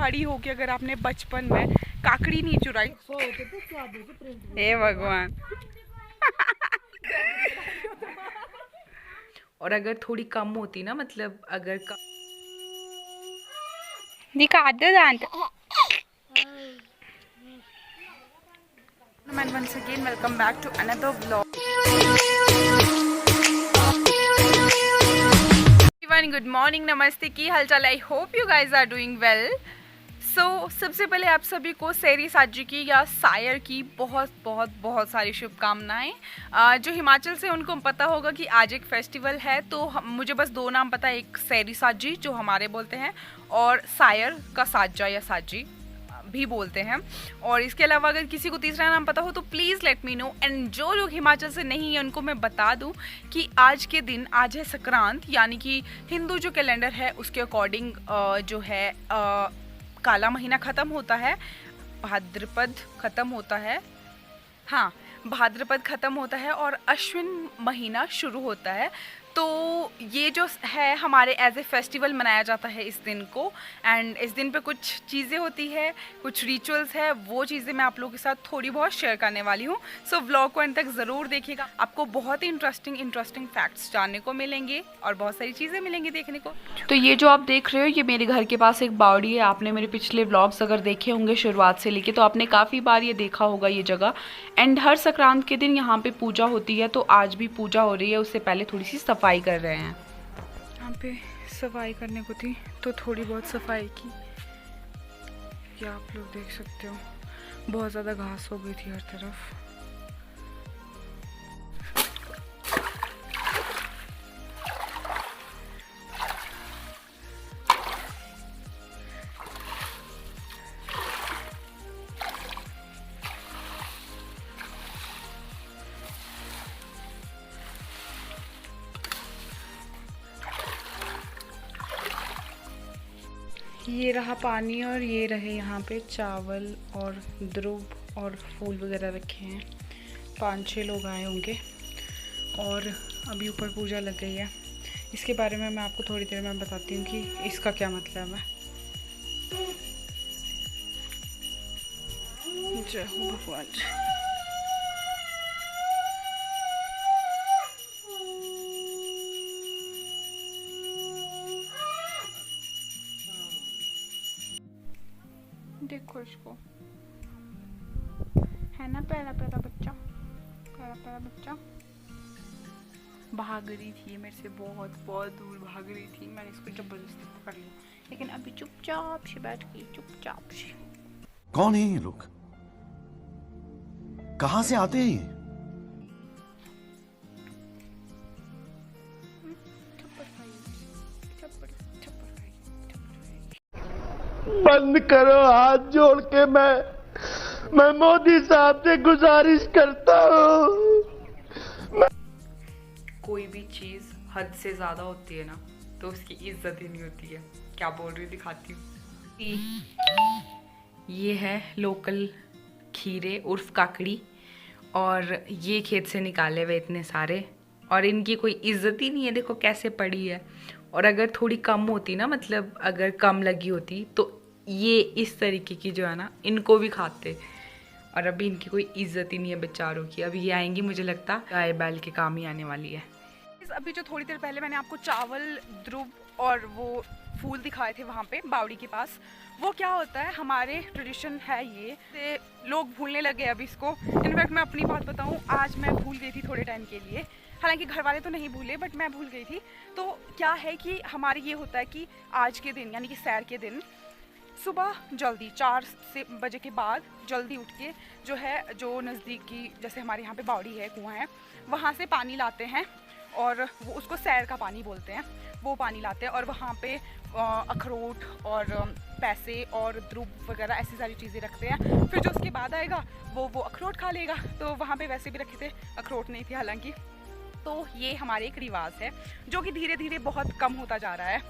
पहाड़ी होगी अगर आपने बचपन में काकड़ी नहीं चुराई। हे भगवान। और अगर थोड़ी कम होती ना, मतलब अगर दिखा दो दांत। And once again welcome back to another vlog. Everyone, good morning, नमस्ते, की हालचाल। I hope you guys are doing well. So सबसे पहले आप सभी को सैरी साजी की या सायर की बहुत बहुत बहुत सारी शुभकामनाएं। जो हिमाचल से उनको पता होगा कि आज एक फेस्टिवल है, तो मुझे बस दो नाम पता है, एक सैरी साजी जो हमारे बोलते हैं और सायर का साजा या साजी भी बोलते हैं। और इसके अलावा अगर किसी को तीसरा नाम पता हो तो please let me know. And जो लोग हिमाचल से नहीं है उनको मैं बता दूं कि आज के दिन, आज है संक्रांत, यानी कि हिंदू जो कैलेंडर है उसके अकॉर्डिंग जो है काला महीना ख़त्म होता है, भाद्रपद ख़त्म होता है। हाँ, भाद्रपद ख़त्म होता है और अश्विन महीना शुरू होता है। तो ये जो है हमारे एज ए फेस्टिवल मनाया जाता है इस दिन को। एंड इस दिन पे कुछ चीज़ें होती है, कुछ रिचुअल्स है, वो चीज़ें मैं आप लोगों के साथ थोड़ी बहुत शेयर करने वाली हूँ। सो व्लॉग को अंत तक ज़रूर देखिएगा, आपको बहुत ही इंटरेस्टिंग फैक्ट्स जानने को मिलेंगे और बहुत सारी चीज़ें मिलेंगी देखने को। तो ये जो आप देख रहे हो, ये मेरे घर के पास एक बावड़ी है। आपने मेरे पिछले व्लॉग्स अगर देखे होंगे शुरुआत से लेके, तो आपने काफ़ी बार ये देखा होगा ये जगह। एंड हर संक्रांत के दिन यहाँ पे पूजा होती है, तो आज भी पूजा हो रही है। उससे पहले थोड़ी सी सफाई कर रहे हैं। यहाँ पे सफाई करने को थी तो थोड़ी बहुत सफाई की, ये आप लोग देख सकते हो। बहुत ज़्यादा घास हो गई थी हर तरफ। ये रहा पानी और ये रहे यहाँ पे चावल और ध्रुव और फूल वगैरह रखे हैं। 5-6 लोग आए होंगे और अभी ऊपर पूजा लग गई है। इसके बारे में मैं आपको थोड़ी देर में बताती हूँ कि इसका क्या मतलब है। जय हो भगवान। देखो इसको, है ना प्यारा प्यारा बच्चा, प्यारा प्यारा बच्चा। भाग रही थी मेरे से, बहुत बहुत दूर भाग रही थी। मैंने इसको जबरदस्ती पकड़ लिया, लेकिन अभी चुपचाप से बैठ गई, चुपचाप से। कौन है ये लोग? कहाँ से आते हैं ये? बंद करो, हाथ जोड़ के मैं मोदी साहब से गुजारिश करता हूँ। कोई भी चीज़ हद से ज़्यादा होती है ना, तो उसकी इज्जत ही नहीं होती है। क्या बोल रही, दिखाती हूँ। ये है लोकल खीरे उर्फ काकड़ी, और ये खेत से निकाले हुए इतने सारे, और इनकी कोई इज्जत ही नहीं है। देखो कैसे पड़ी है। और अगर थोड़ी कम होती ना, मतलब अगर कम लगी होती, तो ये इस तरीके की जो है ना, इनको भी खाते। और अभी इनकी कोई इज्जत ही नहीं है बेचारों की। अभी ये आएंगी, मुझे लगता है गाय बैल के काम ही आने वाली है। अभी जो थोड़ी देर पहले मैंने आपको चावल, ध्रुव और वो फूल दिखाए थे वहाँ पे बावड़ी के पास, वो क्या होता है, हमारे ट्रेडिशन है ये। से लोग भूलने लगे अभी इसको। इनफैक्ट मैं अपनी बात बताऊँ, आज मैं भूल गई थी थोड़े टाइम के लिए। हालांकि घर वाले तो नहीं भूले, बट मैं भूल गई थी। तो क्या है कि हमारे ये होता है कि आज के दिन, यानी कि सैर के दिन, सुबह जल्दी 4 बजे के बाद जल्दी उठ के जो है, जो नज़दीकी, जैसे हमारे यहाँ पे बावड़ी है, कुआं है, वहाँ से पानी लाते हैं। और वो उसको सैर का पानी बोलते हैं। वो पानी लाते हैं और वहाँ पे अखरोट और पैसे और ध्रुव वगैरह ऐसी सारी चीज़ें रखते हैं। फिर जो उसके बाद आएगा वो अखरोट खा लेगा। तो वहाँ पे वैसे भी रखे थे, अखरोट नहीं थे हालांकि। तो ये हमारे एक रिवाज है जो कि धीरे धीरे बहुत कम होता जा रहा है।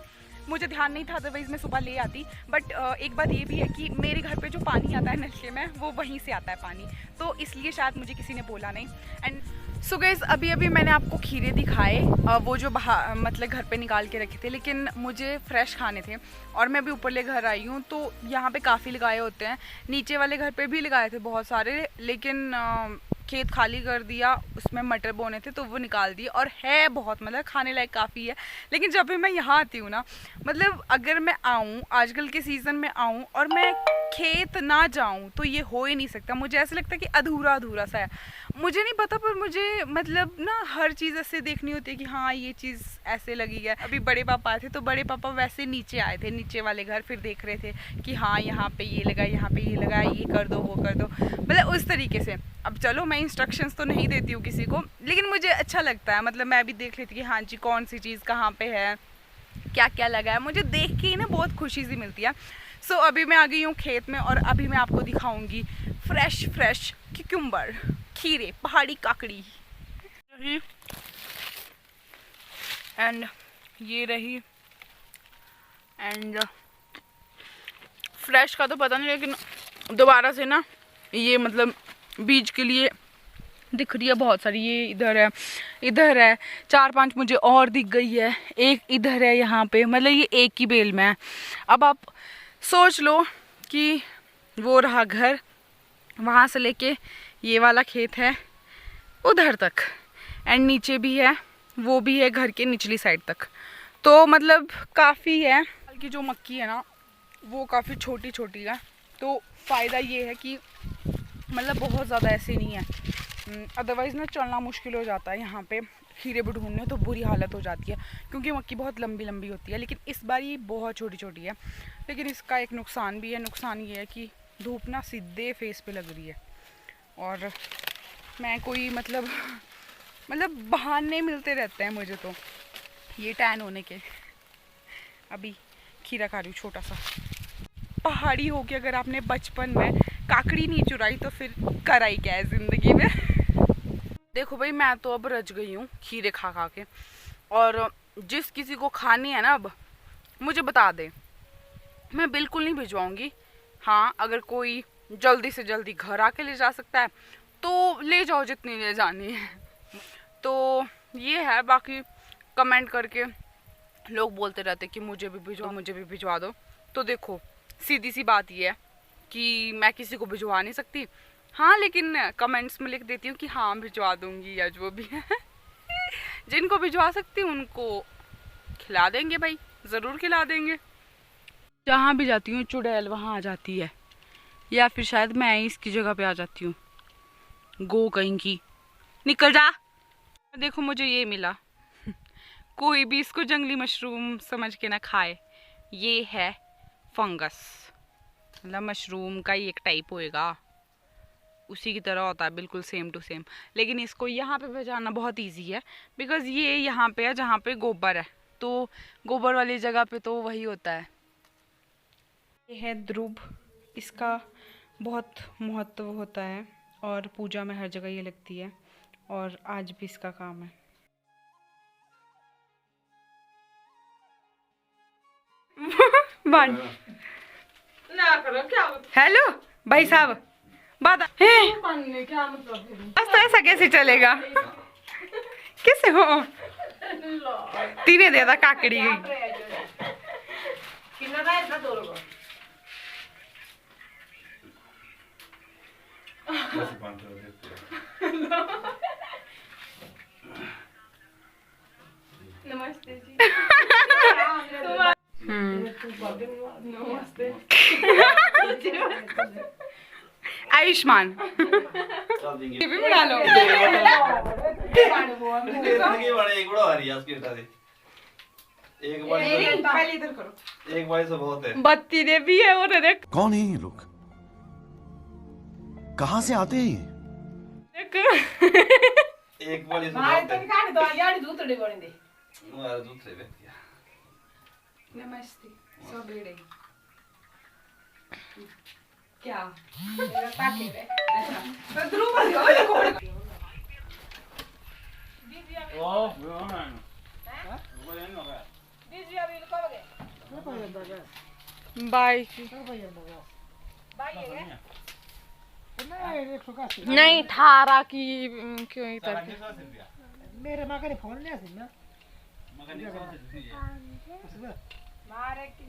मुझे ध्यान नहीं था, अदरवाइज़ मैं सुबह ले आती। बट एक बात ये भी है कि मेरे घर पे जो पानी आता है नलके में वो वहीं से आता है पानी, तो इसलिए शायद मुझे किसी ने बोला नहीं। एंड सो गाइस, अभी मैंने आपको खीरे दिखाए, वो जो बाहर मतलब घर पे निकाल के रखे थे, लेकिन मुझे फ्रेश खाने थे और मैं अभी ऊपरले घर आई हूँ। तो यहाँ पे काफ़ी लगाए होते हैं, नीचे वाले घर पे भी लगाए थे बहुत सारे, लेकिन खेत खाली कर दिया, उसमें मटर बोने थे तो वो निकाल दिए। और है बहुत, मतलब खाने लायक काफ़ी है। लेकिन जब भी मैं यहाँ आती हूँ ना, मतलब अगर मैं आऊँ आजकल के सीज़न में आऊँ और मैं खेत ना जाऊँ तो ये हो ही नहीं सकता। मुझे ऐसा लगता है कि अधूरा अधूरा सा है। मुझे नहीं पता, पर मुझे मतलब ना हर चीज़ ऐसे देखनी होती है कि हाँ ये चीज़ ऐसे लगी है। अभी बड़े पापा आए थे तो बड़े पापा वैसे नीचे आए थे, नीचे वाले घर, फिर देख रहे थे कि हाँ यहाँ पे ये लगा, यहाँ पे ये लगा, ये कर दो वो कर दो, मतलब उस तरीके से। अब चलो मैं इंस्ट्रक्शंस तो नहीं देती हूँ किसी को, लेकिन मुझे अच्छा लगता है, मतलब मैं भी देख लेती कि हाँ जी कौन सी चीज़ कहाँ पे है, क्या क्या लगा है। मुझे देख के ही ना बहुत खुशी सी मिलती है। सो अभी मैं आ गई हूँ खेत में और अभी मैं आपको दिखाऊंगी फ्रेश क्यूकम्बर, खीरे, पहाड़ी काकड़ी एंड ये रही। एंड फ्रेश का तो पता नहीं, लेकिन दोबारा से ना ये मतलब बीज के लिए दिख रही है बहुत सारी। ये इधर है 4-5 मुझे और दिख गई है, एक इधर है यहाँ पे, मतलब ये एक ही बेल में है। अब आप सोच लो कि वो रहा घर, वहाँ से लेके ये वाला खेत है उधर तक, एंड नीचे भी है, वो भी है घर के निचली साइड तक। तो मतलब काफ़ी है कि जो मक्की है ना वो काफ़ी छोटी छोटी है। तो फ़ायदा ये है कि मतलब बहुत ज़्यादा ऐसे नहीं है, अदरवाइज़ ना चलना मुश्किल हो जाता है यहाँ पे खीरे भी ढूंढने, तो बुरी हालत हो जाती है क्योंकि मक्की बहुत लंबी लंबी होती है। लेकिन इस बार ये बहुत छोटी छोटी है। लेकिन इसका एक नुकसान भी है, नुकसान ये है कि धूप ना सीधे फेस पे लग रही है और मैं कोई मतलब बहाने मिलते रहते हैं मुझे तो ये टैन होने के। अभी खीरा खा रही हूँ छोटा सा। पहाड़ी हो के अगर आपने बचपन में काकड़ी नहीं चुराई तो फिर कराई क्या है ज़िंदगी में। देखो भाई, मैं तो अब रच गई हूँ खीरे खा खा के, और जिस किसी को खानी है ना अब मुझे बता दे, मैं बिल्कुल नहीं भिजवाऊंगी। हाँ, अगर कोई जल्दी से जल्दी घर आके ले जा सकता है तो ले जाओ जितनी ले जानी है। तो ये है, बाकी कमेंट करके लोग बोलते रहते कि मुझे भी भिजवा दो। तो देखो सीधी सी बात ये है कि मैं किसी को भिजवा नहीं सकती, हाँ, लेकिन कमेंट्स में लिख देती हूँ कि हाँ भिजवा दूंगी या जो भी है। जिनको भिजवा सकती हूँ उनको खिला देंगे भाई, ज़रूर खिला देंगे। जहाँ भी जाती हूँ चुड़ैल वहाँ आ जाती है, या फिर शायद मैं इसकी जगह पे आ जाती हूँ। गो कहीं की, निकल जा। देखो मुझे ये मिला। कोई भी इसको जंगली मशरूम समझ के ना खाए, ये है फंगस, मतलब मशरूम का ही एक टाइप होएगा, उसी की तरह होता है बिल्कुल सेम टू सेम। लेकिन इसको यहाँ पे पहचानना बहुत इजी है बिकॉज़ ये यहाँ पे है जहाँ पे गोबर है, तो गोबर वाली जगह पे तो वही होता है। ये है ध्रुव, इसका बहुत महत्व होता है और पूजा में हर जगह ये लगती है और आज भी इसका काम है। ना करो क्या हेलो भाई साहब, बात है क्या मतलब बस, तो ऐसा कैसे चलेगा? कैसे हो? तीने दे दा काकड़ी कितना का इतना दो लोग नमस्ते जी। नमस्ते आयुष्मान ये भी बना लो। पहले इधर करो। एक बारी से बहुत है। बत्ती दे भी है और देख कौन है ये लोग? कहाँ से आते हैं ये? एक बारी से मारे बहुत तो है। काट दो यार दूध रे बोले दे मारे दूसरे व्यक्ति। नमस्ते सब बेड़े क्या मेरा ताके रे तो ध्रुव पर जाओ ये कौन दीदी अभी कब गए बाई नहीं 18 की क्यों इधर मेरे माँ का फोन नहीं आती ना मारे की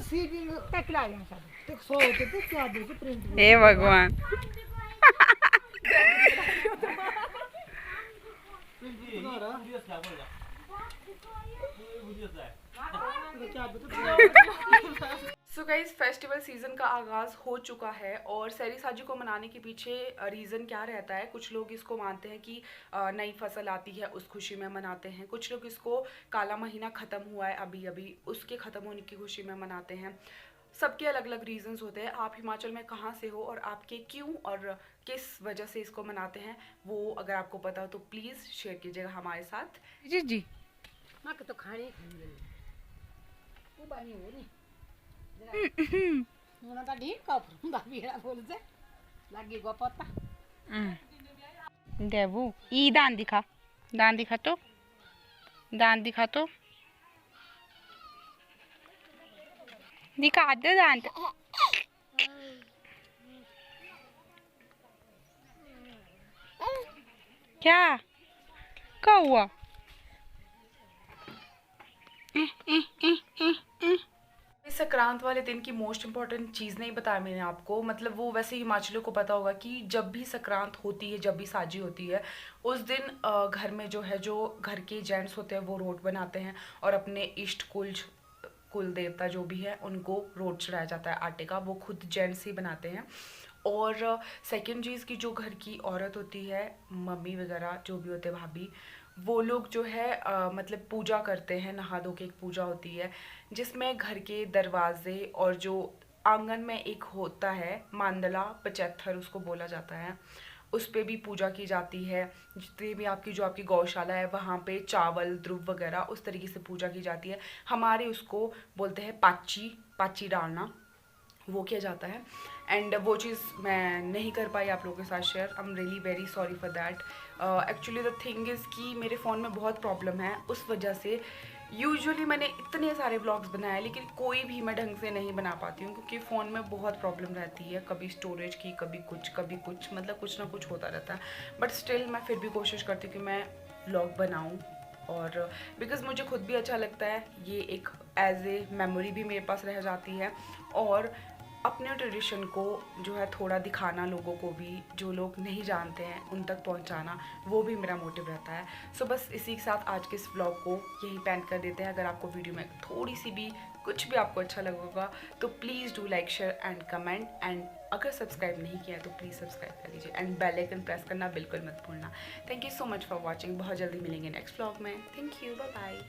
सीटिंग तक ला गया सब एक 100 होते थे क्या दे के प्रिंट हे भगवान सो गाइस फेस्टिवल सीजन का आगाज हो चुका है और सैरी साजी को मनाने के पीछे रीज़न क्या रहता है। कुछ लोग इसको मानते हैं कि नई फसल आती है उस खुशी में मनाते हैं। कुछ लोग इसको काला महीना ख़त्म हुआ है अभी अभी उसके ख़त्म होने की खुशी में मनाते हैं। सबके अलग अलग रीजंस होते हैं। आप हिमाचल में कहाँ से हो और आपके क्यों और किस वजह से इसको मनाते हैं वो अगर आपको पता हो तो प्लीज़ शेयर कीजिएगा हमारे साथ। जी जी मां के तो खाने वो बनी हो नहीं मुना ता ढीक कप बाबीरा बोल से लगी गो पत्ता देवू ई दान दिखा तो दिखा दो दान क्या हुआ संक्रांत वाले दिन की मोस्ट इम्पॉर्टेंट चीज़ नहीं बताया मैंने आपको। मतलब वो वैसे हिमाचलियों को पता होगा कि जब भी संक्रांत होती है जब भी साजी होती है उस दिन घर में जो घर के जेंट्स होते हैं वो रोट बनाते हैं और अपने इष्ट कुल देवता जो भी है उनको रोट चढ़ाया जाता है आटे का। वो खुद जेंट्स ही बनाते हैं। और सेकंड चीज़ की जो घर की औरत होती है मम्मी वगैरह जो भी होते हैं भाभी वो लोग जो है मतलब पूजा करते हैं। नहा धो के एक पूजा होती है जिसमें घर के दरवाजे और जो आंगन में एक होता है मांदला पचैथर उसको बोला जाता है उस पे भी पूजा की जाती है। जितनी भी आपकी गौशाला है वहाँ पे चावल ध्रुव वगैरह उस तरीके से पूजा की जाती है। हमारे उसको बोलते हैं पाची डालना वो किया जाता है। एंड वो चीज़ मैं नहीं कर पाई आप लोगों के साथ share. I am really very sorry for that. Actually the thing is कि मेरे फ़ोन में बहुत प्रॉब्लम है उस वजह से यूजुअली मैंने इतने सारे व्लॉग्स बनाए लेकिन कोई भी मैं ढंग से नहीं बना पाती हूँ क्योंकि फ़ोन में बहुत प्रॉब्लम रहती है। कभी स्टोरेज की कभी कुछ मतलब कुछ ना कुछ होता रहता है। बट स्टिल मैं फिर भी कोशिश करती हूँ कि मैं व्लॉग बनाऊँ और बिकॉज़ मुझे खुद भी अच्छा लगता है। ये एक एज ए मेमोरी भी मेरे पास रह जाती है और अपने ट्रेडिशन को जो है थोड़ा दिखाना लोगों को भी जो लोग नहीं जानते हैं उन तक पहुंचाना वो भी मेरा मोटिव रहता है। सो बस इसी के साथ आज के इस व्लॉग को यहीं पेंड कर देते हैं। अगर आपको वीडियो में थोड़ी सी भी कुछ भी आपको अच्छा लगेगा तो please do like share and comment and अगर सब्सक्राइब नहीं किया तो प्लीज़ सब्सक्राइब कर लीजिए एंड बेल आइकन प्रेस करना बिल्कुल मत भूलना। Thank you so much for watching. बहुत जल्दी मिलेंगे नेक्स्ट व्लॉग में। Thank you bye bye.